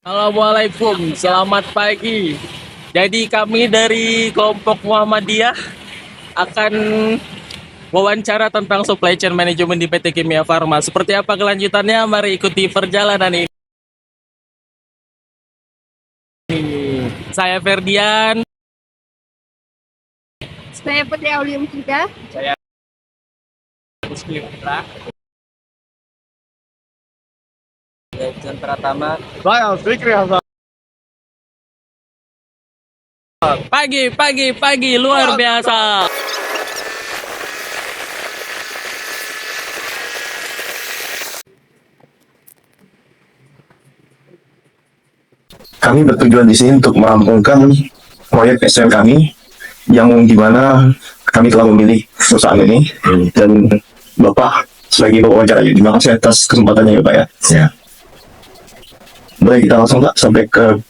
Assalamualaikum, selamat pagi. Jadi kami dari kelompok Muhammadiyah akan wawancara tentang supply chain management di PT Kimia Farma. Seperti apa kelanjutannya? Mari ikuti perjalanan ini. Saya Ferdian. Saya Putri Aulium juga. Saya Rizky Putra. Saya Pratama. Saya Fikri Hasan. Pagi, luar biasa. Kami bertujuan di sini untuk merampungkan proyek SDM kami yang dimana kami telah memilih perusahaan ini dan Bapak selagi wawancara. Terima kasih atas kesempatannya ya Pak ya. Ya. Boleh kita langsung Pak sampai ke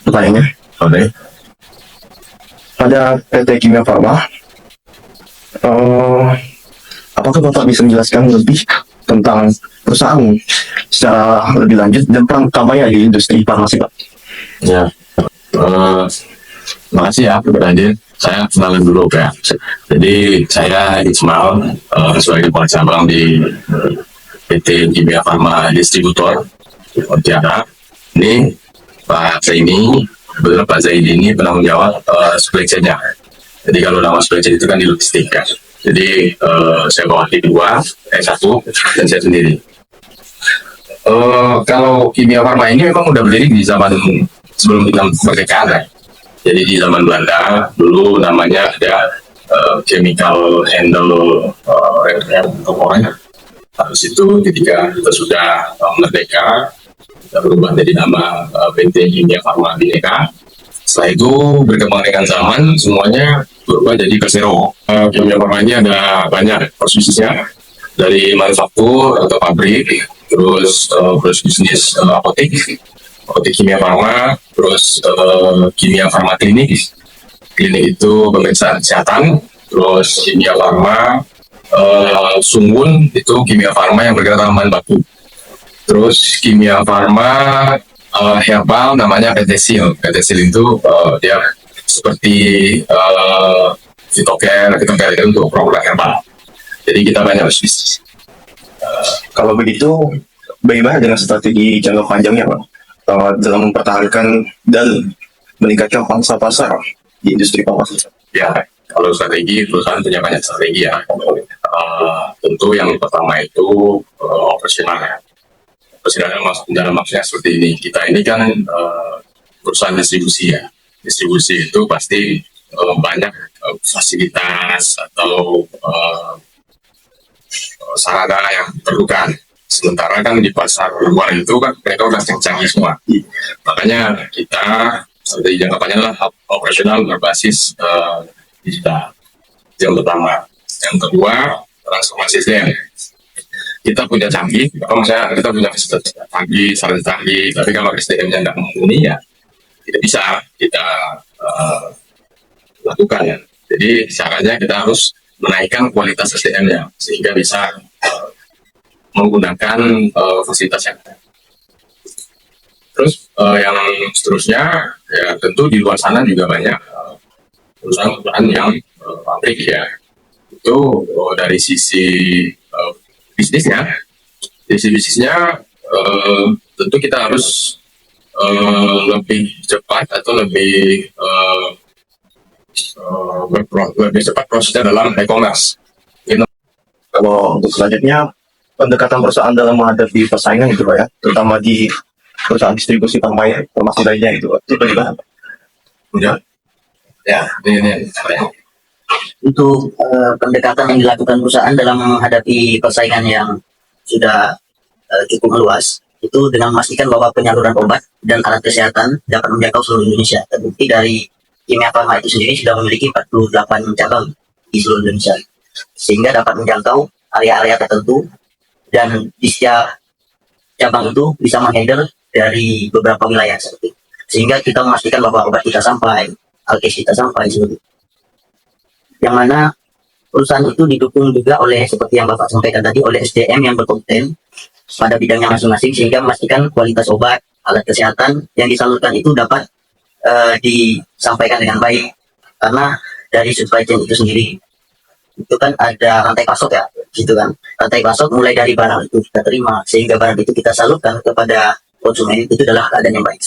pertanyaannya. Oke. Pada PT Kimia Farma, apakah Bapak bisa menjelaskan lebih tentang perusahaan secara lebih lanjut dan peran utamanya di industri farmasi Pak? Ya. Makasih ya Pak Adin. Saya kenalan dulu ya. Jadi saya Ismail sebagai kepala cabang di PT Kimia Farma Distributor Pontianak. Ini Pak Zaini, betul Pak Zaini ini penanggung jawab supply chain-nya. Jadi kalau nama supply chain itu kan di logistik kan. Jadi saya bawa tim satu dan saya sendiri. Kalau Kimia Farma ini memang udah berdiri di zaman sebelum kita kemerdekaan ya. Jadi di zaman Belanda dulu namanya ada Chemical Handle Corporation. Habis itu ketika kita sudah merdeka, kita berubah dari nama PT Kimia Farma Bhinneka. Setelah itu berkembang dengan zaman, semuanya berubah jadi Persero. Kimia Farma ini ada banyak bisnisnya, dari manufaktur atau pabrik, terus bisnis apotek kimia farma, terus kimia farma klinik itu pemeriksaan kesehatan, terus kimia farma Sungun itu kimia farma yang bergerak bahan baku, terus kimia farma herbal namanya PT Sil itu dia seperti fitocare itu untuk produk herbal. Jadi kita banyak bisnis. Kalau begitu, bagaimana dengan strategi jangka panjangnya Pak? Dalam mempertahankan dan meningkatkan pangsa pasar di industri farmasi? Ya, kalau strategi, perusahaan punya banyak strategi ya. Tentu yang pertama itu operasional ya. Operasional dalam maksudnya seperti ini. Kita ini kan perusahaan distribusi ya. Distribusi itu pasti banyak fasilitas atau sarana yang diperlukan. Sementara kan di pasar luar itu kan mereka udah canggih semua. Makanya kita strategi jangka panjang adalah operasional berbasis digital. Yang pertama. Yang kedua, transformasi SDM. Kita punya canggih, maksudnya kita punya fasilitas canggih, sarana canggih, tapi kalau SDM-nya nggak mumpuni ya tidak bisa kita lakukan ya. Jadi caranya kita harus menaikkan kualitas SDM-nya sehingga bisa menggunakan fasilitas yang ada. Terus yang seterusnya ya tentu di luar sana juga banyak perusahaan-perusahaan yang pabrik ya. Itu dari sisi bisnisnya tentu kita harus lebih cepat atau lebih cepat prosesnya dalam e-commerce. Kalau untuk selanjutnya, pendekatan perusahaan dalam menghadapi persaingan itu Pak ya, terutama di perusahaan distribusi farmasi lainnya itu bagaimana Pak? Ya, ini. Untuk pendekatan yang dilakukan perusahaan dalam menghadapi persaingan yang sudah cukup meluas, itu dengan memastikan bahwa penyaluran obat dan alat kesehatan dapat menjangkau seluruh Indonesia. Terbukti dari Kimia Farma itu sendiri sudah memiliki 48 cabang di seluruh Indonesia, sehingga dapat menjangkau area-area tertentu, dan di setiap cabang itu bisa menghandle dari beberapa wilayah seperti itu. Sehingga kita memastikan bahwa obat kita sampai, alkes kita sampai seperti itu. Yang mana perusahaan itu didukung juga oleh, seperti yang Bapak sampaikan tadi, oleh SDM yang berkompeten pada bidangnya masing-masing, sehingga memastikan kualitas obat, alat kesehatan yang disalurkan itu dapat disampaikan dengan baik, karena dari supply chain itu sendiri itu kan ada rantai pasok ya, gitu kan. Rantai pasok mulai dari barang itu kita terima sehingga barang itu kita salurkan kepada konsumen, itu adalah keadaan yang baik.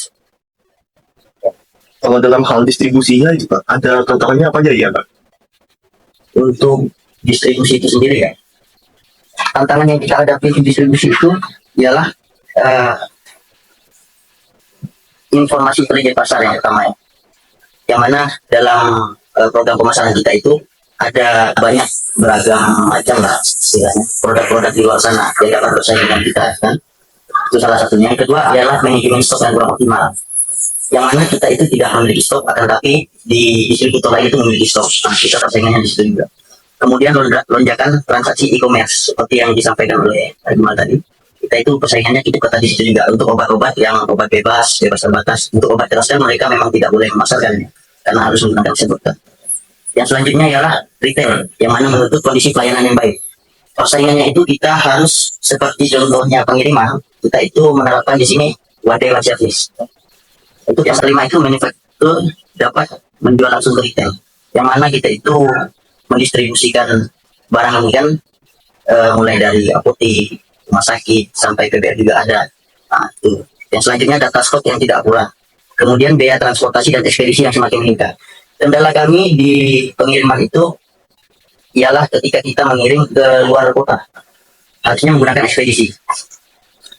Kalau dalam hal distribusinya itu Pak, ada tantangannya apa aja ya Pak? Untuk distribusi itu sendiri ya, tantangan yang kita hadapi di distribusi itu ialah informasi intelijen pasar yang pertama ya, yang mana dalam program pemasaran kita itu ada banyak beragam macam lah istilahnya produk-produk di luar sana yang dapat bersaing dengan kita kan, itu salah satunya. Yang kedua adalah manajemen stok yang kurang optimal, yang mana kita itu tidak memiliki stok, akan tapi di distributor lain itu memiliki stok. Nah, kita persaingannya di situ juga. Kemudian lonjakan transaksi e-commerce seperti yang disampaikan oleh Admal tadi, kita itu persaingannya cukup ketat di situ juga. Untuk obat-obat yang obat bebas terbatas, untuk obat keras kan mereka memang tidak boleh memasarkannya karena harus menggunakan sertifikat. Yang selanjutnya ialah retail, yang mana menuntut kondisi pelayanan yang baik. Persaingannya itu kita harus seperti contohnya pengiriman, kita itu menerapkan di sini one day one service. Untuk yang kelima itu manufaktur dapat menjual langsung ke retail, yang mana kita itu mendistribusikan barang ini kan mulai dari apotek, rumah sakit sampai PBR juga ada. Nah, itu. Yang selanjutnya data stok yang tidak akurat. Kemudian biaya transportasi dan ekspedisi yang semakin meningkat. Kendala kami di pengiriman itu ialah ketika kita mengirim ke luar kota, harusnya menggunakan ekspedisi.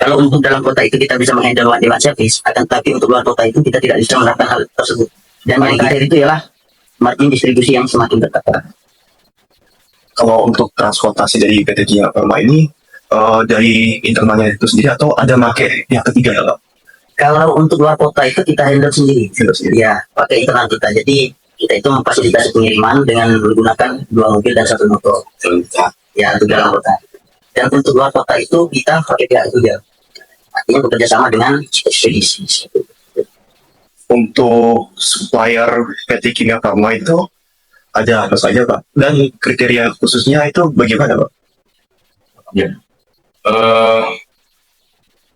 Kalau untuk dalam kota itu kita bisa menghandle one day one service, akan tapi untuk luar kota itu kita tidak bisa melakukan hal tersebut. Dan yang terakhir itu ialah margin distribusi yang semakin bertambah. Kalau untuk transportasi dari PT Kimia Farma ini dari internalnya itu sendiri atau ada pakai yang ketiga ya Pak? Kalau untuk luar kota itu kita handle sendiri. Ya, pakai internal kita. Jadi kita itu memfasilitasi pengiriman dengan menggunakan 2 mobil dan 1 motor. Ya, untuk dalam kota. Dan untuk luar kota itu kita pakai pihak ketiga. Artinya bekerja sama dengan ekspedisi. Untuk supplier PT Kimia Farma itu ada apa saja Pak? Dan kriteria khususnya itu bagaimana Pak? Ya.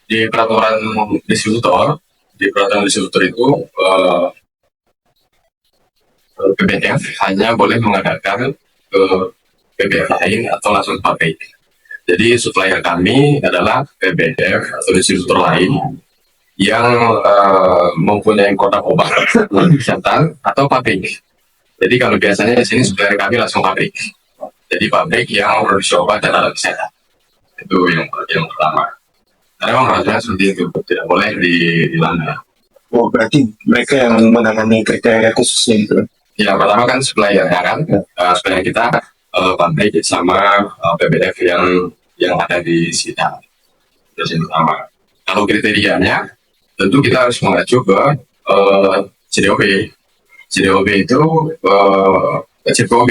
Di peraturan distributor itu PBF hanya boleh mengadakan ke PBF lain atau langsung pabrik. Jadi supplier kami adalah PBF atau distributor lain yang mempunyai kotak obat kesehatan atau pabrik. Jadi kalau biasanya di sini supplier kami langsung pabrik. Jadi pabrik yang produksi obat dan alat kesehatan. Itu yang pertama. Karena memang rasanya seperti itu, tidak boleh dilanggar. Oh, berarti mereka yang menangani kriteria khususnya gitu. Ya, pertama kan supplier ya kan. Supplier kita pabrik sama PBF yang ada di sekitar. Itu yang pertama. Kalau kriterianya, tentu kita harus mengacu ke CDOB. CDOB itu CPOB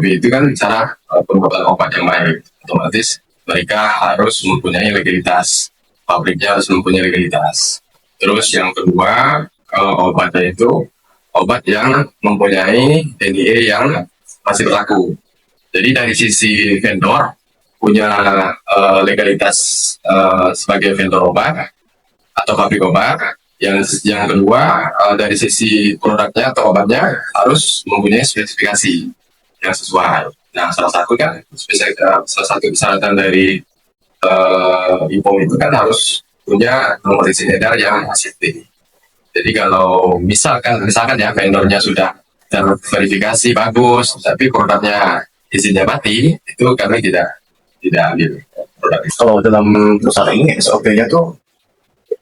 itu kan cara pembuatan obat yang baik. Otomatis mereka harus mempunyai legalitas. Pabriknya harus mempunyai legalitas. Terus yang kedua, obatnya itu obat yang mempunyai NDA yang masih berlaku. Jadi dari sisi vendor punya legalitas sebagai vendor obat atau pabrik obat. Yang kedua, dari sisi produknya atau obatnya harus mempunyai spesifikasi yang sesuai. Nah, salah satu persyaratan dari IPOM itu kan harus punya nomor izin edar yang ACT. Jadi kalau misalkan ya vendornya sudah terverifikasi bagus, tapi produknya izinnya mati, itu kami tidak ambil produk itu. Kalau dalam perusahaan ini SOP-nya tuh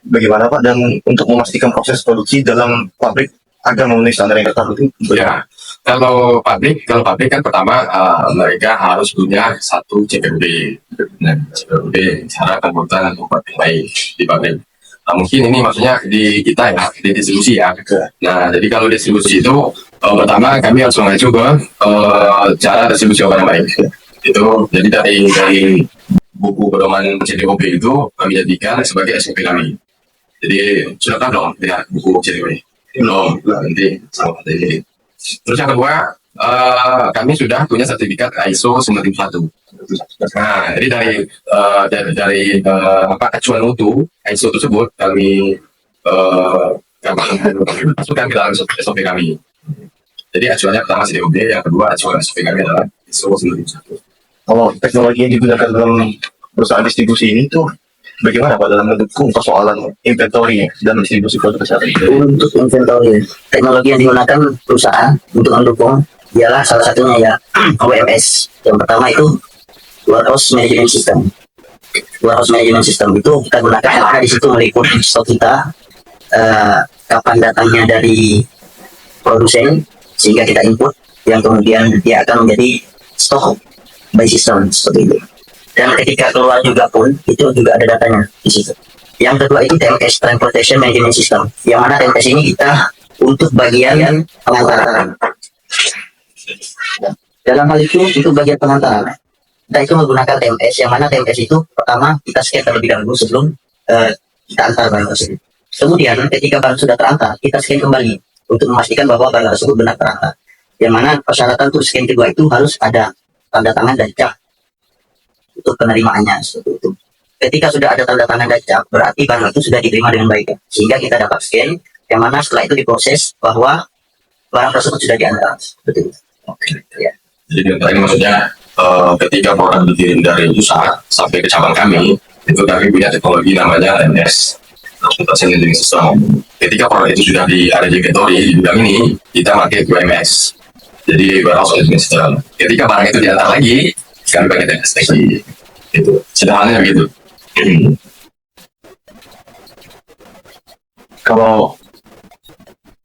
bagaimana Pak, dan untuk memastikan proses produksi dalam pabrik agar memenuhi standar yang ketat itu? Ya, kalau pabrik kan pertama mereka harus punya satu CPOB. Nah, CPOB cara pembuatan obat yang baik di pabrik. Nah, mungkin ini maksudnya di kita ya, di distribusi ya. Nah, jadi kalau distribusi itu pertama kami harus mengacu ke cara distribusi obat yang baik. Itu jadi dari buku pedoman CDOB itu kami jadikan sebagai SOP kami. Jadi sudah tahu dong lihat buku CDOB. Belum, nanti sama ini. Terus yang kedua, kami sudah punya sertifikat ISO 9001. Nah, jadi dari acuan mutu ISO tersebut kami masukkan ke dalam SOP kami. Jadi acuannya pertama COD, yang kedua acuan SOP kami adalah ISO 9001. Kalau teknologi yang digunakan dalam perusahaan distribusi ini tuh bagaimana Pak dalam mendukung persoalan inventory dan distribusi produk kesehatan? Untuk inventory, teknologi yang digunakan perusahaan untuk mendukung ialah salah satunya ya WMS. Yang pertama itu Warehouse Management System. Warehouse Management System itu kita gunakan karena di situ meliput stok kita, kapan datangnya dari produsen, sehingga kita input, yang kemudian dia akan menjadi stok by system seperti itu. Dan ketika keluar juga pun itu juga ada datanya di situ. Yang kedua itu TMS, Transportation Management System, yang mana TMS ini kita untuk bagian pengantaran. Dalam hal itu bagian pengantaran. Kita itu menggunakan TMS, yang mana TMS itu pertama kita scan terlebih dahulu sebelum kita antar barang tersebut. Kemudian ketika barang sudah terantar, kita scan kembali untuk memastikan bahwa barang tersebut benar terantar. Yang mana persyaratan untuk scan kedua itu harus ada tanda tangan dan cap untuk penerimaannya seperti itu. Ketika sudah ada tanda tangan dan cap, berarti barang itu sudah diterima dengan baik, sehingga kita dapat scan, yang mana setelah itu diproses bahwa barang tersebut sudah diantar seperti itu. Oke. Ya. Jadi ini maksudnya ketika produk dikirim dari pusat sampai ke cabang kami, itu kami punya teknologi namanya TMS, Transportation Management System. Ketika produk itu sudah ada di inventory di bidang ini, kita pakai WMS. Jadi Warehouse Management System. Ketika barang itu diantar lagi, kami pakai TMS lagi. Itu sederhananya begitu. Kalau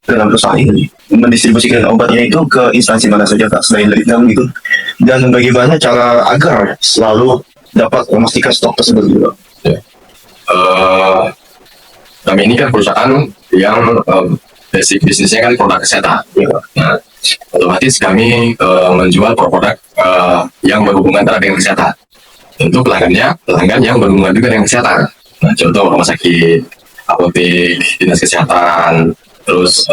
dalam perusahaan ini mendistribusikan obatnya itu ke instansi mana saja Kak selain dari dalam gitu, dan bagaimana cara agar selalu dapat memastikan stok tersebut juga? Kami ini kan perusahaan yang basic bisnisnya kan produk kesehatan. Nah, otomatis kami menjual produk yang berhubungan dengan kesehatan. Tentu pelanggan yang berhubungan juga dengan kesehatan. Nah, contoh rumah sakit, apotek, dinas kesehatan, terus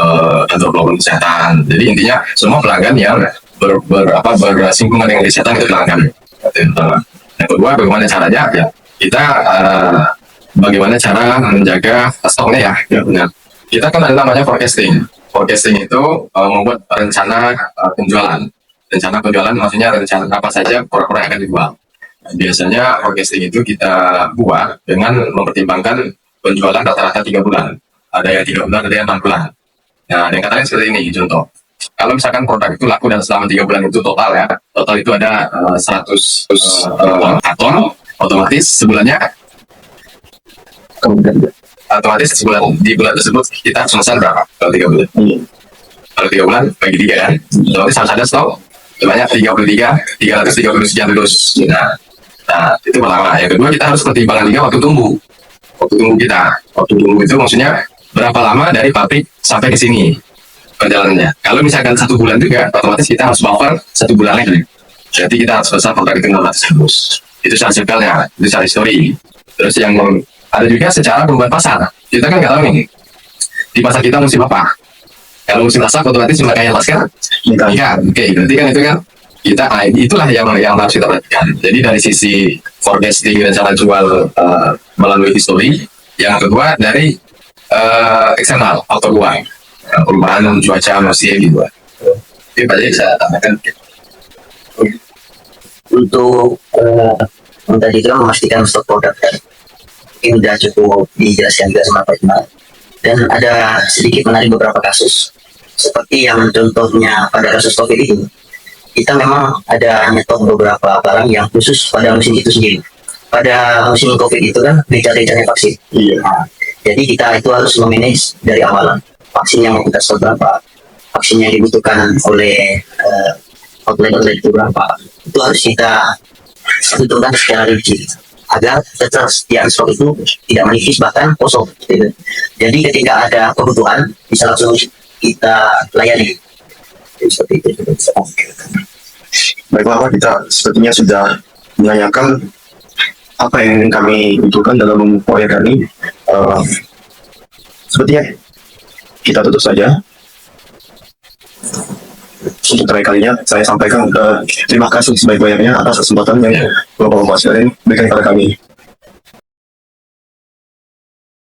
kantor pelayanan kesehatan. Jadi intinya semua pelanggan yang bersinggungan dengan kesehatan itu pelanggan kami. Itu yang pertama. Yang kedua, bagaimana caranya? Ya, kita bagaimana cara menjaga stoknya ya. Nah, kita kan ada namanya forecasting. Forecasting itu membuat rencana penjualan. Rencana penjualan maksudnya rencana apa saja produk-produk yang akan dijual. Biasanya forecasting itu kita buat dengan mempertimbangkan penjualan rata-rata 3 bulan. Ada yang 3 bulan, ada yang 6 bulan. Nah, yang katanya seperti ini, contoh. Kalau misalkan produk itu laku dan selama 3 bulan itu total ya, total itu ada 100 karton, otomatis sebulannya di bulan tersebut kita harus memesan berapa kalau 3 bulan? Kalau 3 bulan bagi 3 kan, otomatis harus ada stok sebanyak 330 sekian terus. Nah, itu pertama. Yang kedua, kita harus pertimbangkan juga waktu tunggu. Waktu tunggu kita. Waktu tunggu itu maksudnya berapa lama dari pabrik sampai ke sini perjalanannya. Kalau misalkan 1 bulan juga, otomatis kita harus buffer 1 bulan lagi. Jadi kita harus selesai produk itu 600 terus. Itu secara circle-nya, itu secara histori. Terus yang ada juga secara perubahan pasar. Kita kan nggak tahu nih, di pasar kita musim apa. Kalau musim masak, otomatis pemakaian masker ikan. Oke, berarti kan itu kan kita, itulah yang harus kita perhatikan. Jadi dari sisi forecasting dan cara jual melalui histori. Yang kedua dari eksternal, faktor luar, perubahan cuaca musim gitu. Itu aja saya tambahkan. Untuk yang tadi itu memastikan stok produk ini sudah cukup dijelaskan juga sama Pak Iqbal. Dan ada sedikit menarik beberapa kasus seperti yang contohnya pada kasus COVID itu, kita memang ada nyetok beberapa barang yang khusus pada musim itu sendiri. Pada musim COVID itu kan gencar-gencarnya vaksin. Nah, jadi kita itu harus memanage dari awal vaksin yang mau kita stok berapa, vaksin yang dibutuhkan oleh outlet itu berapa, itu harus kita tentukan secara rinci agar ketersediaan stok itu tidak menipis bahkan kosong gitu. Jadi ketika ada kebutuhan bisa langsung kita layani. Jadi, seperti itu. Baiklah Pak, kita sepertinya sudah menanyakan apa yang kami butuhkan dalam proyek kami. Sepertinya kita tutup saja. Untuk terakhir kalinya saya sampaikan terima kasih sebaik-banyaknya atas kesempatan yang Bapak-Bapak sekalian berikan kepada kami.